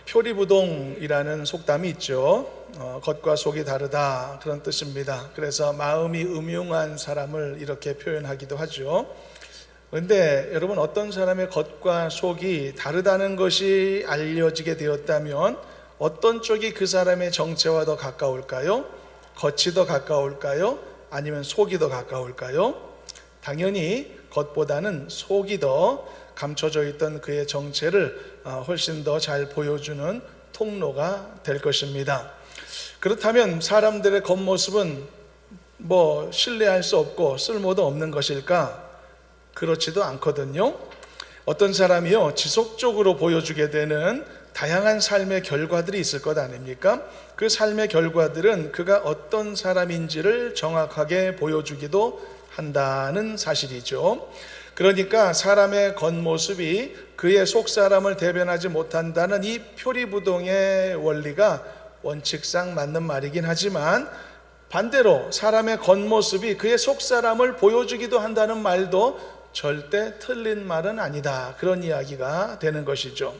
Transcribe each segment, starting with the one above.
표리부동이라는 속담이 있죠. 겉과 속이 다르다, 그런 뜻입니다. 그래서 마음이 음흉한 사람을 이렇게 표현하기도 하죠. 그런데 여러분, 어떤 사람의 겉과 속이 다르다는 것이 알려지게 되었다면 어떤 쪽이 그 사람의 정체와 더 가까울까요? 겉이 더 가까울까요? 아니면 속이 더 가까울까요? 당연히 겉보다는 속이 더 감춰져 있던 그의 정체를 훨씬 더 잘 보여주는 통로가 될 것입니다. 그렇다면 사람들의 겉모습은 신뢰할 수 없고 쓸모도 없는 것일까? 그렇지도 않거든요. 어떤 사람이요, 지속적으로 보여주게 되는 다양한 삶의 결과들이 있을 것 아닙니까? 그 삶의 결과들은 그가 어떤 사람인지를 정확하게 보여주기도 한다는 사실이죠. 그러니까 사람의 겉모습이 그의 속사람을 대변하지 못한다는 이 표리부동의 원리가 원칙상 맞는 말이긴 하지만, 반대로 사람의 겉모습이 그의 속사람을 보여주기도 한다는 말도 절대 틀린 말은 아니다, 그런 이야기가 되는 것이죠.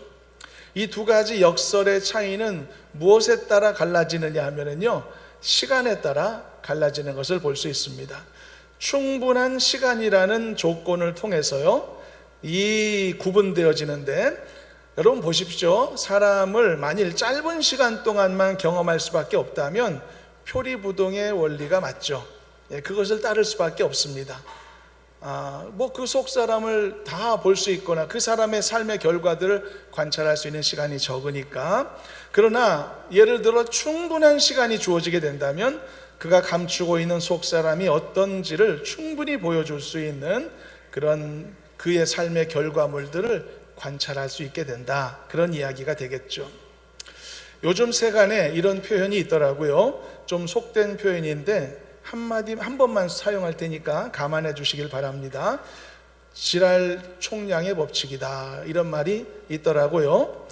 이 두 가지 역설의 차이는 무엇에 따라 갈라지느냐 하면요, 시간에 따라 갈라지는 것을 볼 수 있습니다. 충분한 시간이라는 조건을 통해서요, 이 구분되어지는데, 여러분 보십시오. 사람을 만일 짧은 시간 동안만 경험할 수밖에 없다면 표리부동의 원리가 맞죠. 그것을 따를 수밖에 없습니다. 그 속 사람을 다 볼 수 있거나 그 사람의 삶의 결과들을 관찰할 수 있는 시간이 적으니까. 그러나 예를 들어 충분한 시간이 주어지게 된다면 그가 감추고 있는 속 사람이 어떤지를 충분히 보여줄 수 있는 그런 그의 삶의 결과물들을 관찰할 수 있게 된다, 그런 이야기가 되겠죠. 요즘 세간에 이런 표현이 있더라고요. 좀 속된 표현인데 한 번만 사용할 테니까 감안해 주시길 바랍니다. 지랄 총량의 법칙이다, 이런 말이 있더라고요.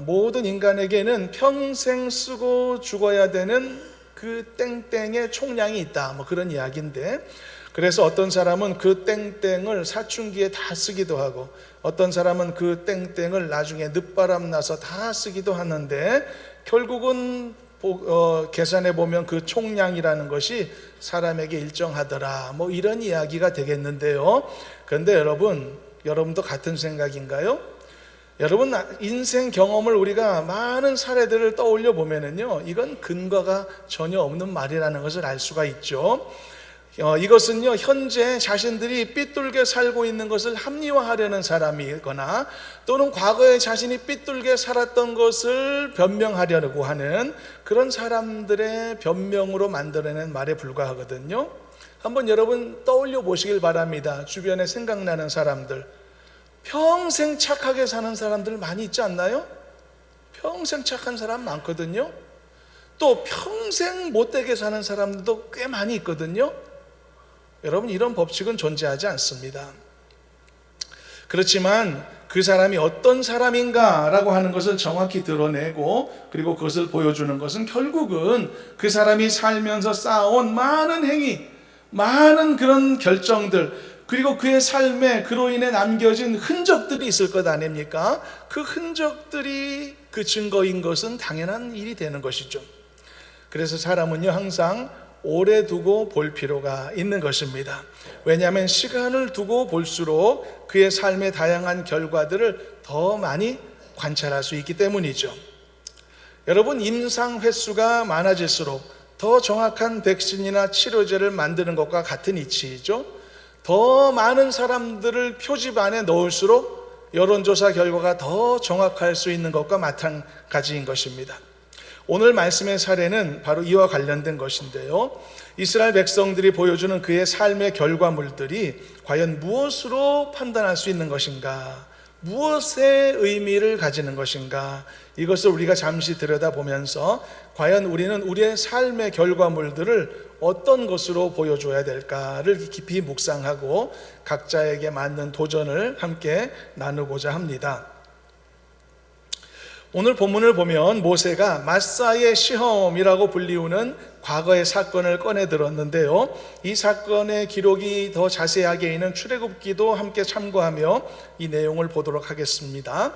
모든 인간에게는 평생 쓰고 죽어야 되는 그 땡땡의 총량이 있다, 그런 이야기인데, 그래서 어떤 사람은 그 땡땡을 사춘기에 다 쓰기도 하고 어떤 사람은 그 땡땡을 나중에 늦바람 나서 다 쓰기도 하는데, 결국은 계산해 보면 그 총량이라는 것이 사람에게 일정하더라, 이런 이야기가 되겠는데요. 그런데 여러분도 같은 생각인가요? 여러분, 인생 경험을 우리가 많은 사례들을 떠올려 보면은요, 이건 근거가 전혀 없는 말이라는 것을 알 수가 있죠. 이것은요, 현재 자신들이 삐뚤게 살고 있는 것을 합리화하려는 사람이거나 또는 과거에 자신이 삐뚤게 살았던 것을 변명하려고 하는 그런 사람들의 변명으로 만들어낸 말에 불과하거든요. 한번 여러분 떠올려 보시길 바랍니다. 주변에 생각나는 사람들, 평생 착하게 사는 사람들 많이 있지 않나요? 평생 착한 사람 많거든요. 또 평생 못되게 사는 사람들도 꽤 많이 있거든요. 여러분, 이런 법칙은 존재하지 않습니다. 그렇지만 그 사람이 어떤 사람인가라고 하는 것을 정확히 드러내고 그리고 그것을 보여주는 것은 결국은 그 사람이 살면서 쌓아온 많은 행위, 많은 그런 결정들, 그리고 그의 삶에 그로 인해 남겨진 흔적들이 있을 것 아닙니까? 그 흔적들이 그 증거인 것은 당연한 일이 되는 것이죠. 그래서 사람은요, 항상 오래 두고 볼 필요가 있는 것입니다. 왜냐하면 시간을 두고 볼수록 그의 삶의 다양한 결과들을 더 많이 관찰할 수 있기 때문이죠. 여러분, 임상 횟수가 많아질수록 더 정확한 백신이나 치료제를 만드는 것과 같은 이치이죠. 더 많은 사람들을 표집 안에 넣을수록 여론조사 결과가 더 정확할 수 있는 것과 마찬가지인 것입니다. 오늘 말씀의 사례는 바로 이와 관련된 것인데요, 이스라엘 백성들이 보여주는 그의 삶의 결과물들이 과연 무엇으로 판단할 수 있는 것인가, 무엇의 의미를 가지는 것인가, 이것을 우리가 잠시 들여다보면서 과연 우리는 우리의 삶의 결과물들을 어떤 것으로 보여줘야 될까를 깊이 묵상하고 각자에게 맞는 도전을 함께 나누고자 합니다. 오늘 본문을 보면 모세가 마사의 시험이라고 불리우는 과거의 사건을 꺼내 들었는데요. 이 사건의 기록이 더 자세하게 있는 출애굽기도 함께 참고하며 이 내용을 보도록 하겠습니다.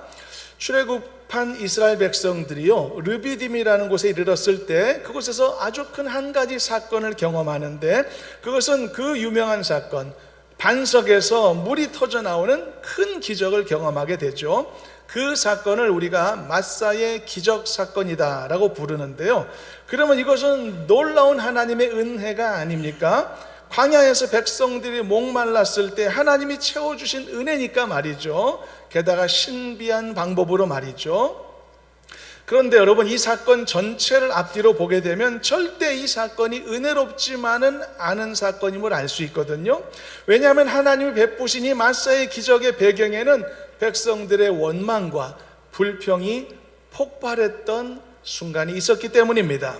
출애굽한 이스라엘 백성들이요, 르비딤이라는 곳에 이르렀을 때 그곳에서 아주 큰 한 가지 사건을 경험하는데, 그것은 그 유명한 사건, 반석에서 물이 터져 나오는 큰 기적을 경험하게 되죠. 그 사건을 우리가 마사의 기적 사건이다 라고 부르는데요. 그러면 이것은 놀라운 하나님의 은혜가 아닙니까? 광야에서 백성들이 목말랐을 때 하나님이 채워주신 은혜니까 말이죠. 게다가 신비한 방법으로 말이죠. 그런데 여러분, 이 사건 전체를 앞뒤로 보게 되면 절대 이 사건이 은혜롭지만은 않은 사건임을 알 수 있거든요. 왜냐하면 하나님이 베푸신 이 마사의 기적의 배경에는 백성들의 원망과 불평이 폭발했던 순간이 있었기 때문입니다.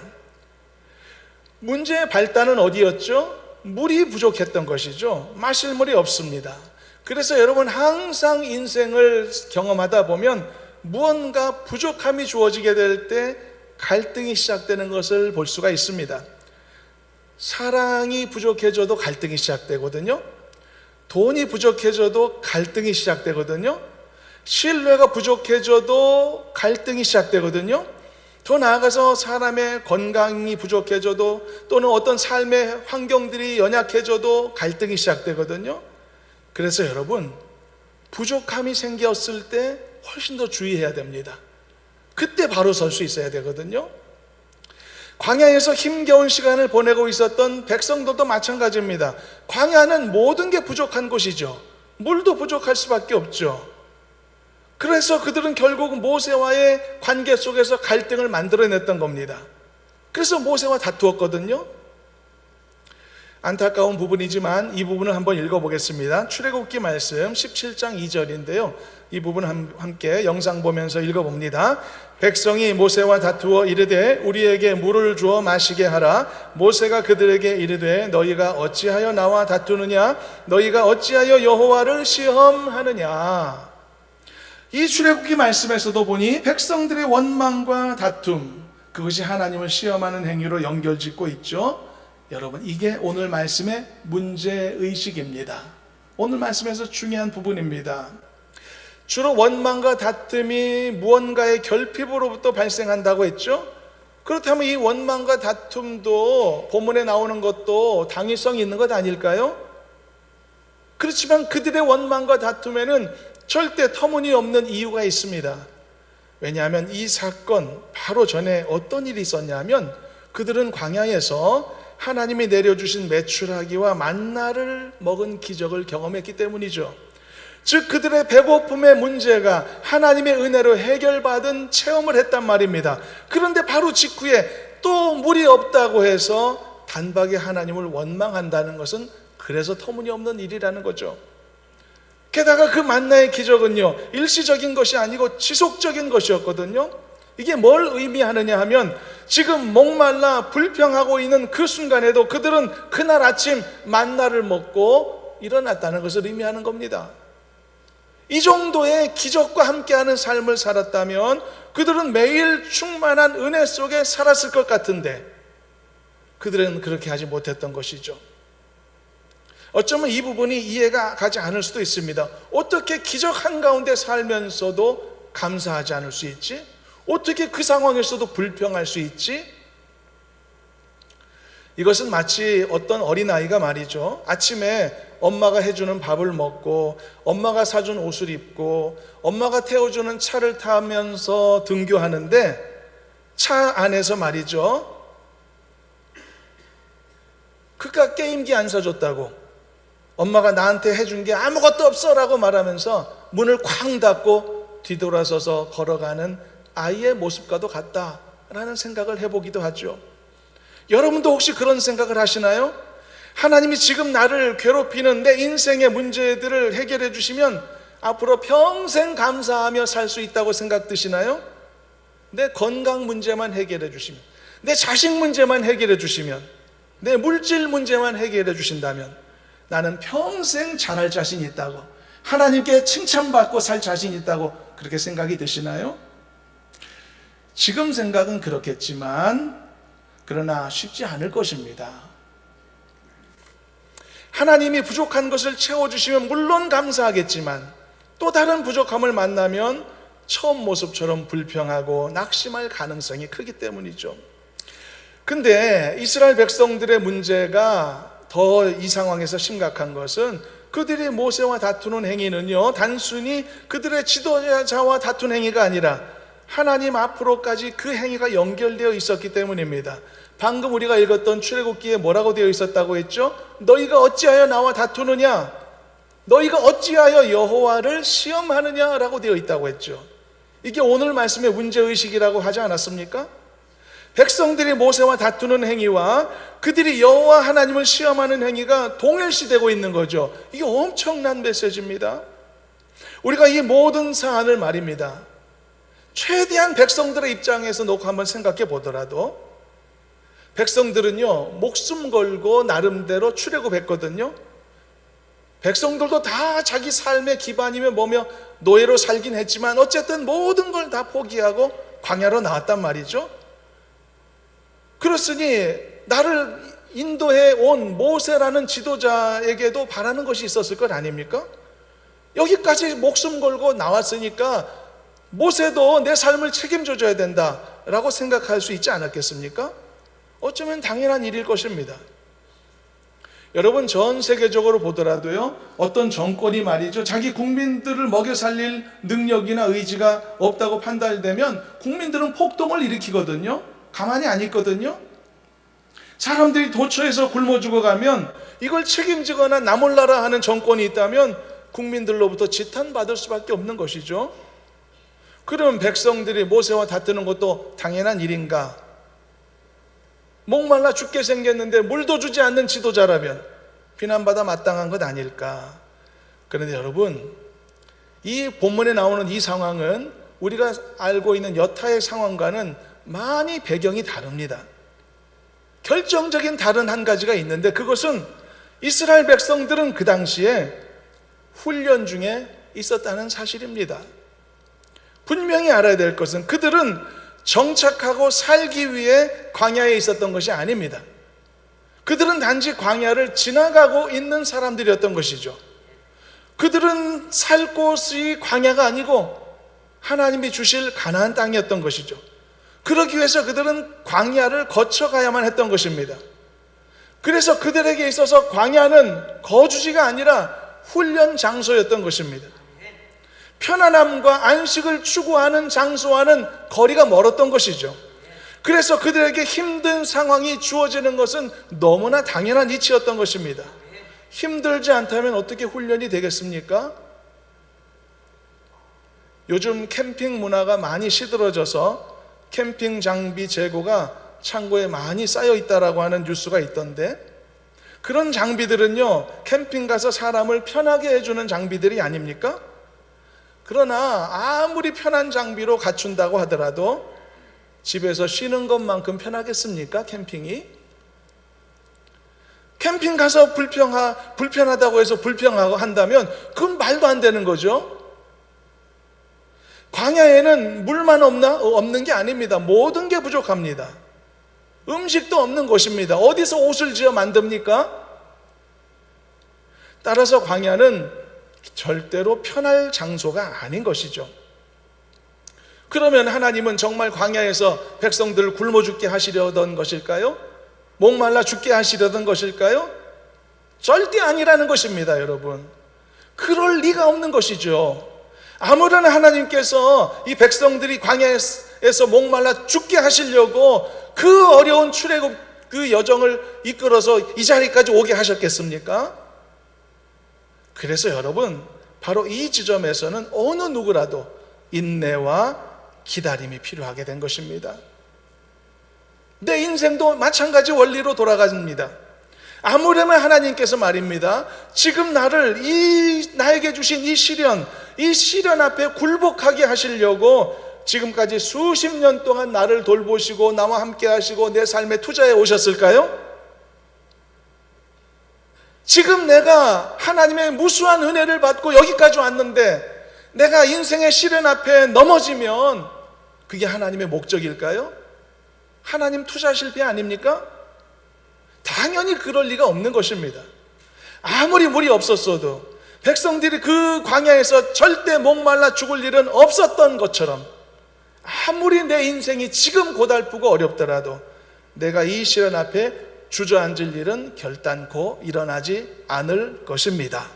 문제의 발단은 어디였죠? 물이 부족했던 것이죠. 마실 물이 없습니다. 그래서 여러분, 항상 인생을 경험하다 보면 무언가 부족함이 주어지게 될 때 갈등이 시작되는 것을 볼 수가 있습니다. 사랑이 부족해져도 갈등이 시작되거든요. 돈이 부족해져도 갈등이 시작되거든요. 신뢰가 부족해져도 갈등이 시작되거든요. 더 나아가서 사람의 건강이 부족해져도, 또는 어떤 삶의 환경들이 연약해져도 갈등이 시작되거든요. 그래서 여러분, 부족함이 생겼을 때 훨씬 더 주의해야 됩니다. 그때 바로 설 수 있어야 되거든요. 광야에서 힘겨운 시간을 보내고 있었던 백성들도 마찬가지입니다. 광야는 모든 게 부족한 곳이죠. 물도 부족할 수밖에 없죠. 그래서 그들은 결국 모세와의 관계 속에서 갈등을 만들어냈던 겁니다. 그래서 모세와 다투었거든요. 안타까운 부분이지만 이 부분을 한번 읽어보겠습니다. 출애굽기 말씀 17장 2절인데요. 이 부분 함께 영상 보면서 읽어봅니다. 백성이 모세와 다투어 이르되 우리에게 물을 주어 마시게 하라. 모세가 그들에게 이르되 너희가 어찌하여 나와 다투느냐? 너희가 어찌하여 여호와를 시험하느냐? 이 출애굽기 말씀에서도 보니 백성들의 원망과 다툼, 그것이 하나님을 시험하는 행위로 연결짓고 있죠. 여러분, 이게 오늘 말씀의 문제의식입니다. 오늘 말씀에서 중요한 부분입니다. 주로 원망과 다툼이 무언가의 결핍으로부터 발생한다고 했죠. 그렇다면 이 원망과 다툼도 본문에 나오는 것도 당위성이 있는 것 아닐까요? 그렇지만 그들의 원망과 다툼에는 절대 터무니없는 이유가 있습니다. 왜냐하면 이 사건 바로 전에 어떤 일이 있었냐면, 그들은 광야에서 하나님이 내려주신 메추라기와 만나를 먹은 기적을 경험했기 때문이죠. 즉 그들의 배고픔의 문제가 하나님의 은혜로 해결받은 체험을 했단 말입니다. 그런데 바로 직후에 또 물이 없다고 해서 단박에 하나님을 원망한다는 것은 그래서 터무니없는 일이라는 거죠. 게다가 그 만나의 기적은요, 일시적인 것이 아니고 지속적인 것이었거든요. 이게 뭘 의미하느냐 하면, 지금 목말라 불평하고 있는 그 순간에도 그들은 그날 아침 만나를 먹고 일어났다는 것을 의미하는 겁니다. 이 정도의 기적과 함께하는 삶을 살았다면 그들은 매일 충만한 은혜 속에 살았을 것 같은데, 그들은 그렇게 하지 못했던 것이죠. 어쩌면 이 부분이 이해가 가지 않을 수도 있습니다. 어떻게 기적 한가운데 살면서도 감사하지 않을 수 있지? 어떻게 그 상황에서도 불평할 수 있지? 이것은 마치 어떤 어린아이가 말이죠, 아침에 엄마가 해주는 밥을 먹고 엄마가 사준 옷을 입고 엄마가 태워주는 차를 타면서 등교하는데, 차 안에서 말이죠, 그깟 게임기 안 사줬다고, 엄마가 나한테 해준 게 아무것도 없어 라고 말하면서 문을 쾅 닫고 뒤돌아서서 걸어가는 아이의 모습과도 같다라는 생각을 해보기도 하죠. 여러분도 혹시 그런 생각을 하시나요? 하나님이 지금 나를 괴롭히는 내 인생의 문제들을 해결해 주시면 앞으로 평생 감사하며 살 수 있다고 생각 드시나요? 내 건강 문제만 해결해 주시면, 내 자식 문제만 해결해 주시면, 내 물질 문제만 해결해 주신다면 나는 평생 잘할 자신이 있다고, 하나님께 칭찬받고 살 자신이 있다고 그렇게 생각이 드시나요? 지금 생각은 그렇겠지만 그러나 쉽지 않을 것입니다. 하나님이 부족한 것을 채워주시면 물론 감사하겠지만 또 다른 부족함을 만나면 처음 모습처럼 불평하고 낙심할 가능성이 크기 때문이죠. 근데 이스라엘 백성들의 문제가 더 이 상황에서 심각한 것은 그들이 모세와 다투는 행위는요, 단순히 그들의 지도자와 다툰 행위가 아니라 하나님 앞으로까지 그 행위가 연결되어 있었기 때문입니다. 방금 우리가 읽었던 출애굽기에 뭐라고 되어 있었다고 했죠? 너희가 어찌하여 나와 다투느냐? 너희가 어찌하여 여호와를 시험하느냐라고 되어 있다고 했죠. 이게 오늘 말씀의 문제의식이라고 하지 않았습니까? 백성들이 모세와 다투는 행위와 그들이 여호와 하나님을 시험하는 행위가 동일시되고 있는 거죠. 이게 엄청난 메시지입니다. 우리가 이 모든 사안을 말입니다, 최대한 백성들의 입장에서 놓고 한번 생각해 보더라도 백성들은요, 목숨 걸고 나름대로 출애굽했거든요. 백성들도 다 자기 삶의 기반이며 뭐며 노예로 살긴 했지만 어쨌든 모든 걸 다 포기하고 광야로 나왔단 말이죠. 그렇으니 나를 인도해 온 모세라는 지도자에게도 바라는 것이 있었을 것 아닙니까? 여기까지 목숨 걸고 나왔으니까 모세도 내 삶을 책임져 줘야 된다라고 생각할 수 있지 않았겠습니까? 어쩌면 당연한 일일 것입니다. 여러분, 전 세계적으로 보더라도요, 어떤 정권이 말이죠, 자기 국민들을 먹여 살릴 능력이나 의지가 없다고 판단되면 국민들은 폭동을 일으키거든요. 가만히 안 있거든요. 사람들이 도처에서 굶어 죽어가면 이걸 책임지거나 나 몰라라 하는 정권이 있다면 국민들로부터 지탄받을 수밖에 없는 것이죠. 그럼 백성들이 모세와 다투는 것도 당연한 일인가? 목말라 죽게 생겼는데 물도 주지 않는 지도자라면 비난받아 마땅한 것 아닐까? 그런데 여러분, 이 본문에 나오는 이 상황은 우리가 알고 있는 여타의 상황과는 많이 배경이 다릅니다. 결정적인 다른 한 가지가 있는데 그것은 이스라엘 백성들은 그 당시에 훈련 중에 있었다는 사실입니다. 분명히 알아야 될 것은 그들은 정착하고 살기 위해 광야에 있었던 것이 아닙니다. 그들은 단지 광야를 지나가고 있는 사람들이었던 것이죠. 그들은 살 곳이 광야가 아니고 하나님이 주실 가나안 땅이었던 것이죠. 그러기 위해서 그들은 광야를 거쳐가야만 했던 것입니다. 그래서 그들에게 있어서 광야는 거주지가 아니라 훈련 장소였던 것입니다. 편안함과 안식을 추구하는 장소와는 거리가 멀었던 것이죠. 그래서 그들에게 힘든 상황이 주어지는 것은 너무나 당연한 이치였던 것입니다. 힘들지 않다면 어떻게 훈련이 되겠습니까? 요즘 캠핑 문화가 많이 시들어져서 캠핑 장비 재고가 창고에 많이 쌓여 있다라고 하는 뉴스가 있던데, 그런 장비들은요, 캠핑 가서 사람을 편하게 해주는 장비들이 아닙니까? 그러나 아무리 편한 장비로 갖춘다고 하더라도 집에서 쉬는 것만큼 편하겠습니까? 캠핑이? 캠핑 가서 불편하다고 해서 불평하고 한다면 그건 말도 안 되는 거죠. 광야에는 물만 없는 게 아닙니다. 모든 게 부족합니다. 음식도 없는 곳입니다. 어디서 옷을 지어 만듭니까? 따라서 광야는 절대로 편할 장소가 아닌 것이죠. 그러면 하나님은 정말 광야에서 백성들을 굶어 죽게 하시려던 것일까요? 목말라 죽게 하시려던 것일까요? 절대 아니라는 것입니다, 여러분. 그럴 리가 없는 것이죠. 아무런 하나님께서 이 백성들이 광야에서 목말라 죽게 하시려고 그 어려운 출애굽 그 여정을 이끌어서 이 자리까지 오게 하셨겠습니까? 그래서 여러분, 바로 이 지점에서는 어느 누구라도 인내와 기다림이 필요하게 된 것입니다. 내 인생도 마찬가지 원리로 돌아갑니다. 아무려면 하나님께서 말입니다, 지금 나에게 주신 이 시련 앞에 굴복하게 하시려고 지금까지 수십 년 동안 나를 돌보시고 나와 함께 하시고 내 삶에 투자해 오셨을까요? 지금 내가 하나님의 무수한 은혜를 받고 여기까지 왔는데 내가 인생의 시련 앞에 넘어지면 그게 하나님의 목적일까요? 하나님 투자 실패 아닙니까? 당연히 그럴 리가 없는 것입니다. 아무리 물이 없었어도 백성들이 그 광야에서 절대 목말라 죽을 일은 없었던 것처럼, 아무리 내 인생이 지금 고달프고 어렵더라도 내가 이 시련 앞에 주저앉을 일은 결단코 일어나지 않을 것입니다.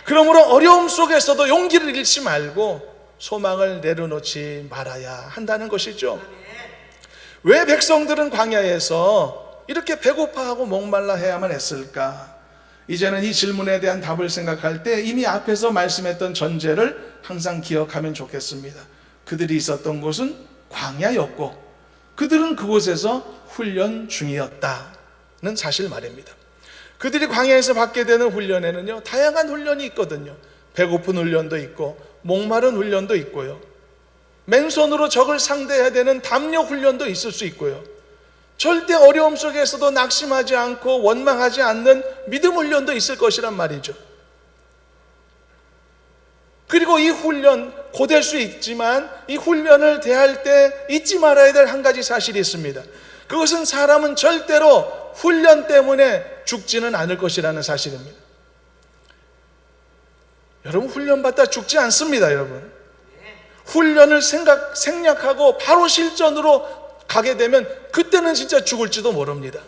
그러므로 어려움 속에서도 용기를 잃지 말고 소망을 내려놓지 말아야 한다는 것이죠. 왜 백성들은 광야에서 이렇게 배고파하고 목말라 해야만 했을까? 이제는 이 질문에 대한 답을 생각할 때 이미 앞에서 말씀했던 전제를 항상 기억하면 좋겠습니다. 그들이 있었던 곳은 광야였고 그들은 그곳에서 훈련 중이었다는 사실 말입니다. 그들이 광야에서 받게 되는 훈련에는요, 다양한 훈련이 있거든요. 배고픈 훈련도 있고 목마른 훈련도 있고요, 맨손으로 적을 상대해야 되는 담력 훈련도 있을 수 있고요, 절대 어려움 속에서도 낙심하지 않고 원망하지 않는 믿음 훈련도 있을 것이란 말이죠. 그리고 이 훈련, 고될 수 있지만 이 훈련을 대할 때 잊지 말아야 될 한 가지 사실이 있습니다. 그것은 사람은 절대로 훈련 때문에 죽지는 않을 것이라는 사실입니다. 여러분, 훈련받다 죽지 않습니다. 여러분, 훈련을 생략하고 바로 실전으로 가게 되면 그때는 진짜 죽을지도 모릅니다.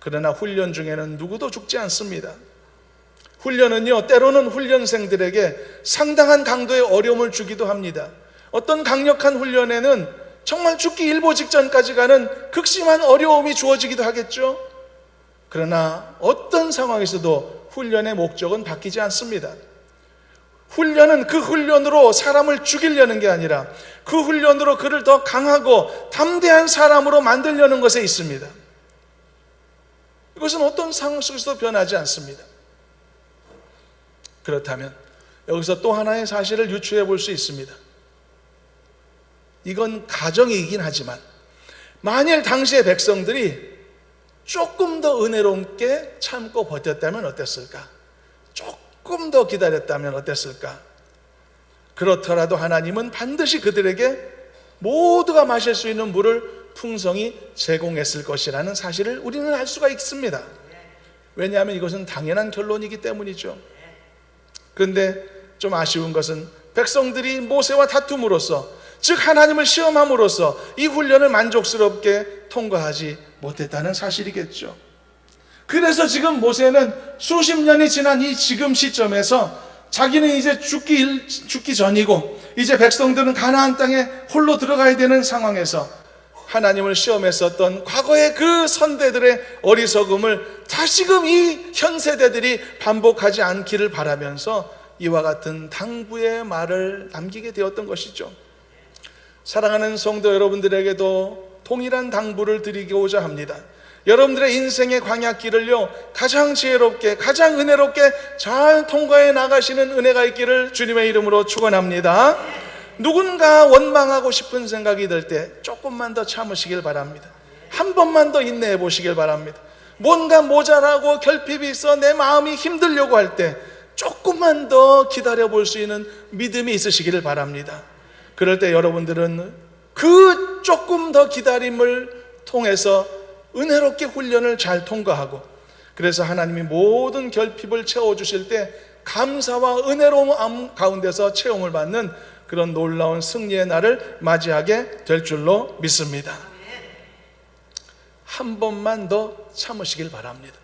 그러나 훈련 중에는 누구도 죽지 않습니다. 훈련은요, 때로는 훈련생들에게 상당한 강도의 어려움을 주기도 합니다. 어떤 강력한 훈련에는 정말 죽기 일보 직전까지 가는 극심한 어려움이 주어지기도 하겠죠. 그러나 어떤 상황에서도 훈련의 목적은 바뀌지 않습니다. 훈련은 그 훈련으로 사람을 죽이려는 게 아니라 그 훈련으로 그를 더 강하고 담대한 사람으로 만들려는 것에 있습니다. 이것은 어떤 상황 속에서도 변하지 않습니다. 그렇다면 여기서 또 하나의 사실을 유추해 볼 수 있습니다. 이건 가정이긴 하지만 만일 당시의 백성들이 조금 더 은혜롭게 참고 버텼다면 어땠을까? 조금 더 기다렸다면 어땠을까? 그렇더라도 하나님은 반드시 그들에게 모두가 마실 수 있는 물을 풍성히 제공했을 것이라는 사실을 우리는 알 수가 있습니다. 왜냐하면 이것은 당연한 결론이기 때문이죠. 그런데 좀 아쉬운 것은 백성들이 모세와 다툼으로써, 즉 하나님을 시험함으로써 이 훈련을 만족스럽게 통과하지 못했다는 사실이겠죠. 그래서 지금 모세는 수십 년이 지난 이 지금 시점에서 자기는 이제 죽기 전이고 이제 백성들은 가나안 땅에 홀로 들어가야 되는 상황에서 하나님을 시험했었던 과거의 그 선대들의 어리석음을 다시금 이 현 세대들이 반복하지 않기를 바라면서 이와 같은 당부의 말을 남기게 되었던 것이죠. 사랑하는 성도 여러분들에게도 동일한 당부를 드리고자 합니다. 여러분들의 인생의 광야길을요, 가장 지혜롭게, 가장 은혜롭게 잘 통과해 나가시는 은혜가 있기를 주님의 이름으로 축원합니다. 누군가 원망하고 싶은 생각이 들 때 조금만 더 참으시길 바랍니다. 한 번만 더 인내해 보시길 바랍니다. 뭔가 모자라고 결핍이 있어 내 마음이 힘들려고 할 때 조금만 더 기다려 볼 수 있는 믿음이 있으시기를 바랍니다. 그럴 때 여러분들은 그 조금 더 기다림을 통해서 은혜롭게 훈련을 잘 통과하고, 그래서 하나님이 모든 결핍을 채워주실 때 감사와 은혜로움 가운데서 채용을 받는 그런 놀라운 승리의 날을 맞이하게 될 줄로 믿습니다. 한 번만 더 참으시길 바랍니다.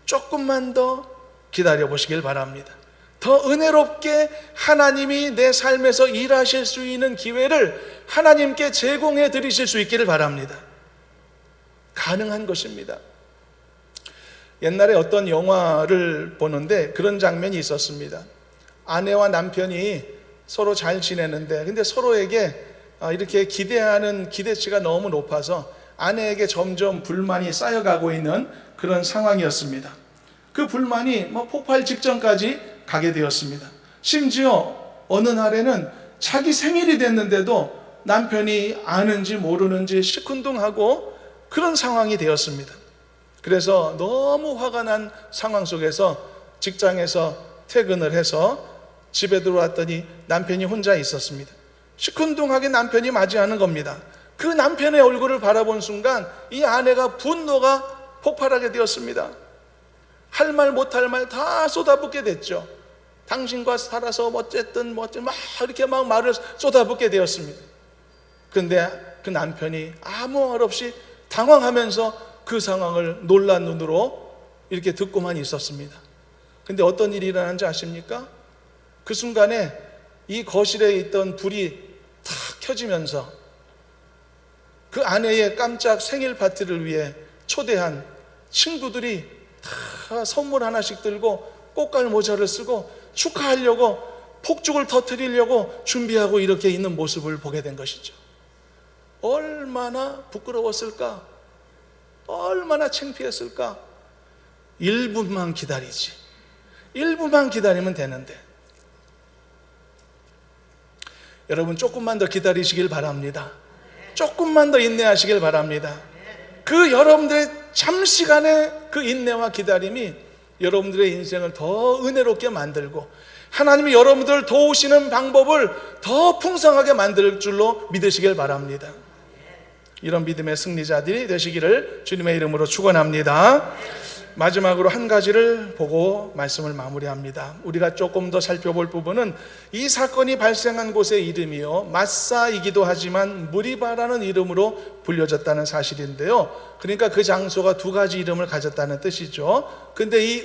조금만 더 기다려 보시길 바랍니다. 더 은혜롭게 하나님이 내 삶에서 일하실 수 있는 기회를 하나님께 제공해 드리실 수 있기를 바랍니다. 가능한 것입니다. 옛날에 어떤 영화를 보는데 그런 장면이 있었습니다. 아내와 남편이 서로 잘 지내는데, 근데 서로에게 이렇게 기대하는 기대치가 너무 높아서 아내에게 점점 불만이 쌓여가고 있는 그런 상황이었습니다. 그 불만이 폭발 직전까지 가게 되었습니다. 심지어 어느 날에는 자기 생일이 됐는데도 남편이 아는지 모르는지 시큰둥하고 그런 상황이 되었습니다. 그래서 너무 화가 난 상황 속에서 직장에서 퇴근을 해서 집에 들어왔더니 남편이 혼자 있었습니다. 시큰둥하게 남편이 맞이하는 겁니다. 그 남편의 얼굴을 바라본 순간 이 아내가 분노가 폭발하게 되었습니다. 할 말 못할 말 다 쏟아붓게 됐죠. 당신과 살아서 어쨌든 막 이렇게 막 말을 쏟아붓게 되었습니다. 그런데 그 남편이 아무 말 없이 당황하면서 그 상황을 놀란 눈으로 이렇게 듣고만 있었습니다. 근데 어떤 일이 일어난지 아십니까? 그 순간에 이 거실에 있던 불이 탁 켜지면서 그 아내의 깜짝 생일 파티를 위해 초대한 친구들이 다 선물 하나씩 들고 꽃갈 모자를 쓰고 축하하려고 폭죽을 터뜨리려고 준비하고 이렇게 있는 모습을 보게 된 것이죠. 얼마나 부끄러웠을까? 얼마나 창피했을까? 1분만 기다리지. 1분만 기다리면 되는데. 여러분 조금만 더 기다리시길 바랍니다. 조금만 더 인내하시길 바랍니다. 그 여러분들의 잠시간의 그 인내와 기다림이 여러분들의 인생을 더 은혜롭게 만들고 하나님이 여러분들을 도우시는 방법을 더 풍성하게 만들 줄로 믿으시길 바랍니다. 이런 믿음의 승리자들이 되시기를 주님의 이름으로 축원합니다. 마지막으로 한 가지를 보고 말씀을 마무리합니다. 우리가 조금 더 살펴볼 부분은 이 사건이 발생한 곳의 이름이요 마사이기도 하지만 무리바라는 이름으로 불려졌다는 사실인데요. 그러니까 그 장소가 두 가지 이름을 가졌다는 뜻이죠. 근데 이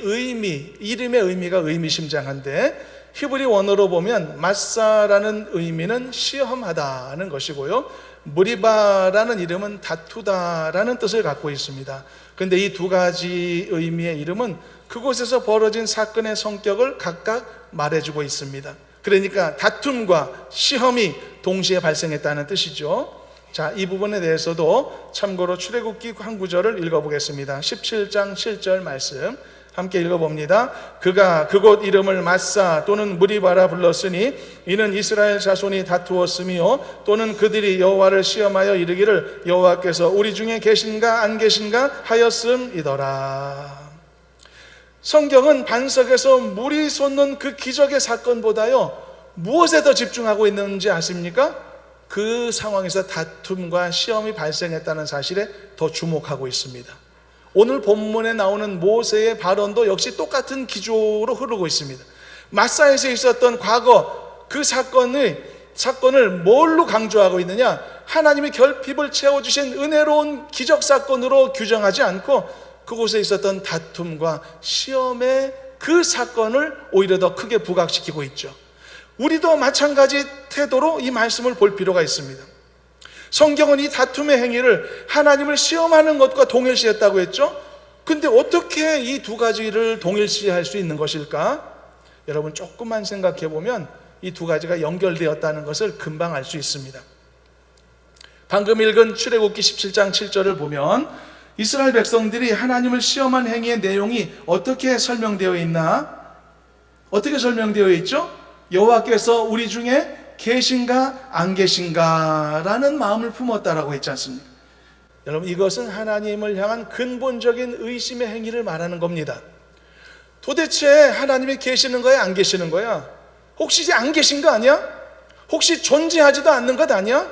이름의 의미가 의미심장한데 히브리 원어로 보면 마사라는 의미는 시험하다는 것이고요, 무리바라는 이름은 다투다라는 뜻을 갖고 있습니다. 그런데 이 두 가지 의미의 이름은 그곳에서 벌어진 사건의 성격을 각각 말해주고 있습니다. 그러니까 다툼과 시험이 동시에 발생했다는 뜻이죠. 자, 이 부분에 대해서도 참고로 출애굽기 한 구절을 읽어보겠습니다. 17장 7절 말씀 함께 읽어봅니다. 그가 그곳 이름을 마사 또는 무리바라 불렀으니 이는 이스라엘 자손이 다투었으며 또는 그들이 여호와를 시험하여 이르기를 여호와께서 우리 중에 계신가 안 계신가 하였음이더라. 성경은 반석에서 물이 솟는 그 기적의 사건보다요 무엇에 더 집중하고 있는지 아십니까? 그 상황에서 다툼과 시험이 발생했다는 사실에 더 주목하고 있습니다. 오늘 본문에 나오는 모세의 발언도 역시 똑같은 기조로 흐르고 있습니다. 마사에서 있었던 과거 그 사건을 뭘로 강조하고 있느냐? 하나님이 결핍을 채워주신 은혜로운 기적 사건으로 규정하지 않고 그곳에 있었던 다툼과 시험의 그 사건을 오히려 더 크게 부각시키고 있죠. 우리도 마찬가지 태도로 이 말씀을 볼 필요가 있습니다. 성경은 이 다툼의 행위를 하나님을 시험하는 것과 동일시했다고 했죠. 근데 어떻게 이 두 가지를 동일시할 수 있는 것일까? 여러분 조금만 생각해 보면 이 두 가지가 연결되었다는 것을 금방 알 수 있습니다. 방금 읽은 출애굽기 17장 7절을 보면 이스라엘 백성들이 하나님을 시험한 행위의 내용이 어떻게 설명되어 있나? 어떻게 설명되어 있죠? 여호와께서 우리 중에 계신가 안 계신가 라는 마음을 품었다라고 했지 않습니까? 여러분 이것은 하나님을 향한 근본적인 의심의 행위를 말하는 겁니다. 도대체 하나님이 계시는 거야 안 계시는 거야? 혹시 안 계신 거 아니야? 혹시 존재하지도 않는 것 아니야?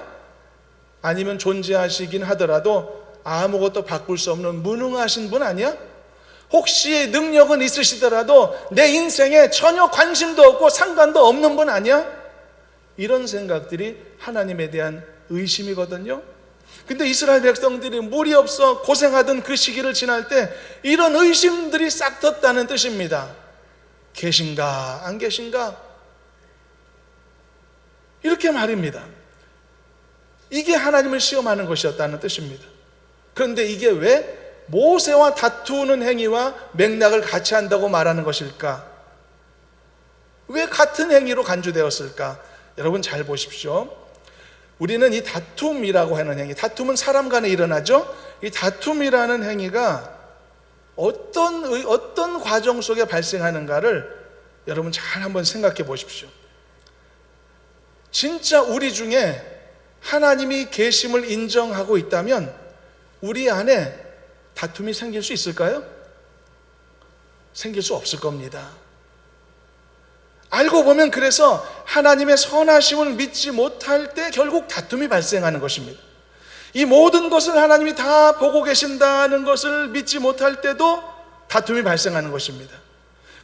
아니면 존재하시긴 하더라도 아무것도 바꿀 수 없는 무능하신 분 아니야? 혹시 능력은 있으시더라도 내 인생에 전혀 관심도 없고 상관도 없는 분 아니야? 이런 생각들이 하나님에 대한 의심이거든요. 근데 이스라엘 백성들이 물이 없어 고생하던 그 시기를 지날 때 이런 의심들이 싹 텄다는 뜻입니다. 계신가 안 계신가? 이렇게 말입니다. 이게 하나님을 시험하는 것이었다는 뜻입니다. 그런데 이게 왜 모세와 다투는 행위와 맥락을 같이 한다고 말하는 것일까? 왜 같은 행위로 간주되었을까? 여러분 잘 보십시오. 우리는 이 다툼이라고 하는 행위, 다툼은 사람 간에 일어나죠. 이 다툼이라는 행위가 어떤 과정 속에 발생하는가를 여러분 잘 한번 생각해 보십시오. 진짜 우리 중에 하나님이 계심을 인정하고 있다면 우리 안에 다툼이 생길 수 있을까요? 생길 수 없을 겁니다. 알고 보면 그래서 하나님의 선하심을 믿지 못할 때 결국 다툼이 발생하는 것입니다. 이 모든 것을 하나님이 다 보고 계신다는 것을 믿지 못할 때도 다툼이 발생하는 것입니다.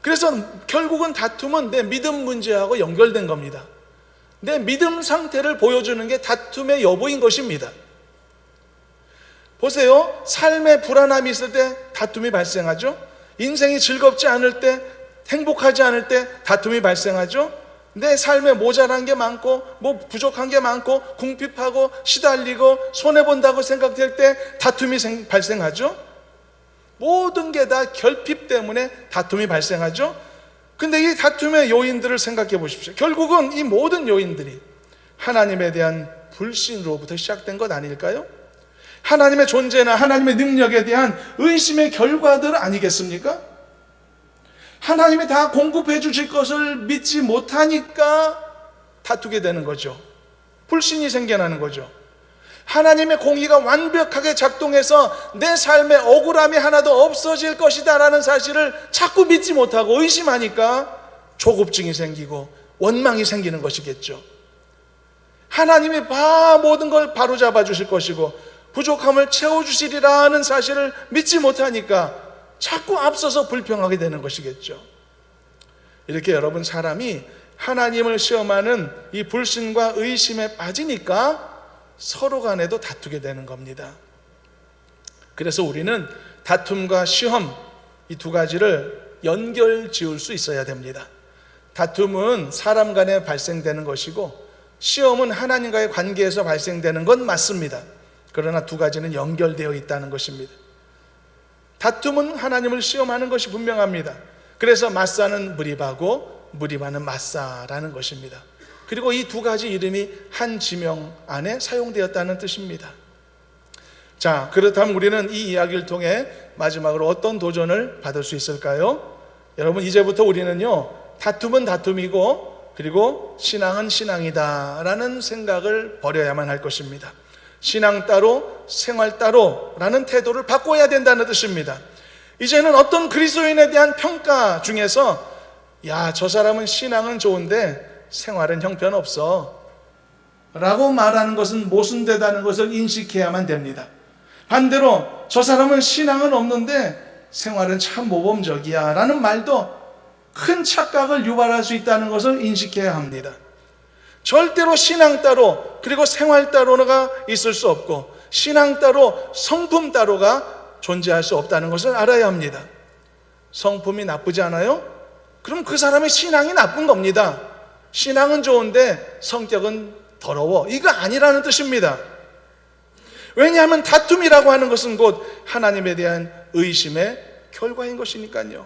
그래서 결국은 다툼은 내 믿음 문제하고 연결된 겁니다. 내 믿음 상태를 보여주는 게 다툼의 여부인 것입니다. 보세요. 삶에 불안함이 있을 때 다툼이 발생하죠. 인생이 즐겁지 않을 때, 행복하지 않을 때 다툼이 발생하죠. 내 삶에 모자란 게 많고 부족한 게 많고 궁핍하고 시달리고 손해본다고 생각될 때 다툼이 발생하죠. 모든 게 다 결핍 때문에 다툼이 발생하죠. 근데 이 다툼의 요인들을 생각해 보십시오. 결국은 이 모든 요인들이 하나님에 대한 불신으로부터 시작된 것 아닐까요? 하나님의 존재나 하나님의 능력에 대한 의심의 결과들 아니겠습니까? 하나님이 다 공급해 주실 것을 믿지 못하니까 다투게 되는 거죠. 불신이 생겨나는 거죠. 하나님의 공의가 완벽하게 작동해서 내 삶에 억울함이 하나도 없어질 것이다 라는 사실을 자꾸 믿지 못하고 의심하니까 조급증이 생기고 원망이 생기는 것이겠죠. 하나님이 모든 걸 바로잡아 주실 것이고 부족함을 채워주시리라는 사실을 믿지 못하니까 자꾸 앞서서 불평하게 되는 것이겠죠. 이렇게 여러분, 사람이 하나님을 시험하는 이 불신과 의심에 빠지니까 서로 간에도 다투게 되는 겁니다. 그래서 우리는 다툼과 시험, 이 두 가지를 연결 지을 수 있어야 됩니다. 다툼은 사람 간에 발생되는 것이고 시험은 하나님과의 관계에서 발생되는 건 맞습니다. 그러나 두 가지는 연결되어 있다는 것입니다. 다툼은 하나님을 시험하는 것이 분명합니다. 그래서 마사는 무리바고 무리바는 마사라는 것입니다. 그리고 이 두 가지 이름이 한 지명 안에 사용되었다는 뜻입니다. 자, 그렇다면 우리는 이 이야기를 통해 마지막으로 어떤 도전을 받을 수 있을까요? 여러분, 이제부터 우리는요, 다툼은 다툼이고 그리고 신앙은 신앙이다 라는 생각을 버려야만 할 것입니다. 신앙 따로 생활 따로 라는 태도를 바꿔야 된다는 뜻입니다. 이제는 어떤 그리스도인에 대한 평가 중에서 저 사람은 신앙은 좋은데 생활은 형편없어 라고 말하는 것은 모순되다는 것을 인식해야만 됩니다. 반대로 저 사람은 신앙은 없는데 생활은 참 모범적이야 라는 말도 큰 착각을 유발할 수 있다는 것을 인식해야 합니다. 절대로 신앙 따로 그리고 생활 따로가 있을 수 없고 신앙 따로 성품 따로가 존재할 수 없다는 것을 알아야 합니다. 성품이 나쁘지 않아요? 그럼 그 사람의 신앙이 나쁜 겁니다. 신앙은 좋은데 성격은 더러워, 이거 아니라는 뜻입니다. 왜냐하면 다툼이라고 하는 것은 곧 하나님에 대한 의심의 결과인 것이니까요.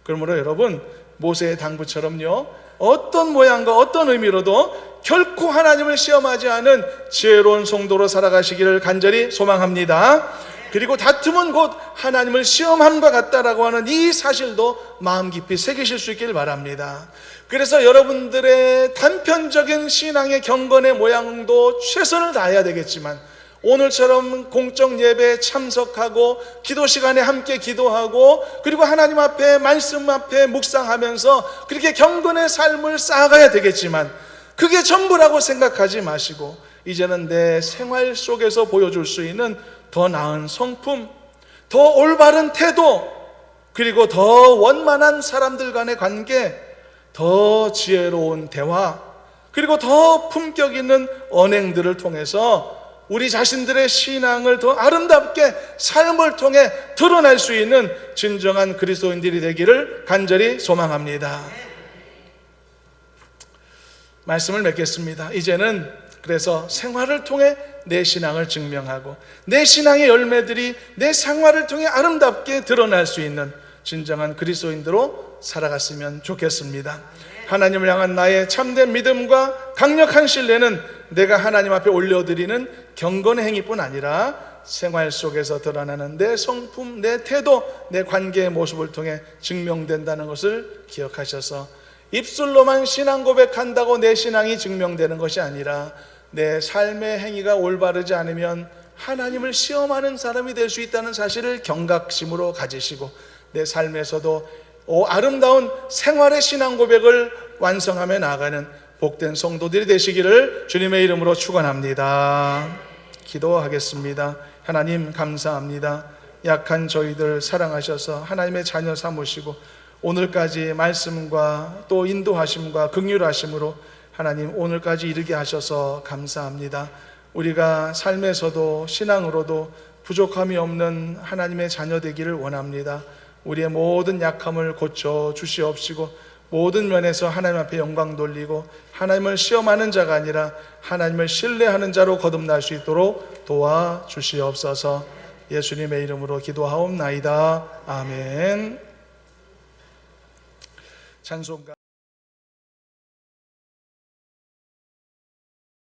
그러므로 여러분, 모세의 당부처럼요, 어떤 모양과 어떤 의미로도 결코 하나님을 시험하지 않은 지혜로운 성도로 살아가시기를 간절히 소망합니다. 그리고 다툼은 곧 하나님을 시험함과 같다라고 하는 이 사실도 마음 깊이 새기실 수 있기를 바랍니다. 그래서 여러분들의 단편적인 신앙의 경건의 모양도 최선을 다해야 되겠지만 오늘처럼 공적 예배에 참석하고 기도 시간에 함께 기도하고 그리고 하나님 앞에 말씀 앞에 묵상하면서 그렇게 경건의 삶을 쌓아가야 되겠지만 그게 전부라고 생각하지 마시고 이제는 내 생활 속에서 보여줄 수 있는 더 나은 성품, 더 올바른 태도, 그리고 더 원만한 사람들 간의 관계, 더 지혜로운 대화, 그리고 더 품격 있는 언행들을 통해서 우리 자신들의 신앙을 더 아름답게 삶을 통해 드러낼 수 있는 진정한 그리스도인들이 되기를 간절히 소망합니다. 말씀을 맺겠습니다. 이제는 그래서 생활을 통해 내 신앙을 증명하고 내 신앙의 열매들이 내 생활을 통해 아름답게 드러날 수 있는 진정한 그리스도인들로 살아갔으면 좋겠습니다. 하나님을 향한 나의 참된 믿음과 강력한 신뢰는 내가 하나님 앞에 올려드리는 경건의 행위뿐 아니라 생활 속에서 드러나는 내 성품, 내 태도, 내 관계의 모습을 통해 증명된다는 것을 기억하셔서 입술로만 신앙 고백한다고 내 신앙이 증명되는 것이 아니라 내 삶의 행위가 올바르지 않으면 하나님을 시험하는 사람이 될 수 있다는 사실을 경각심으로 가지시고 내 삶에서도 아름다운 생활의 신앙 고백을 완성하며 나아가는 복된 성도들이 되시기를 주님의 이름으로 축원합니다. 기도하겠습니다. 하나님 감사합니다. 약한 저희들 사랑하셔서 하나님의 자녀 삼으시고 오늘까지 말씀과 또 인도하심과 긍휼하심으로 하나님 오늘까지 이르게 하셔서 감사합니다. 우리가 삶에서도 신앙으로도 부족함이 없는 하나님의 자녀 되기를 원합니다. 우리의 모든 약함을 고쳐 주시옵시고 모든 면에서 하나님 앞에 영광 돌리고 하나님을 시험하는 자가 아니라 하나님을 신뢰하는 자로 거듭날 수 있도록 도와주시옵소서. 예수님의 이름으로 기도하옵나이다. 아멘. 찬송가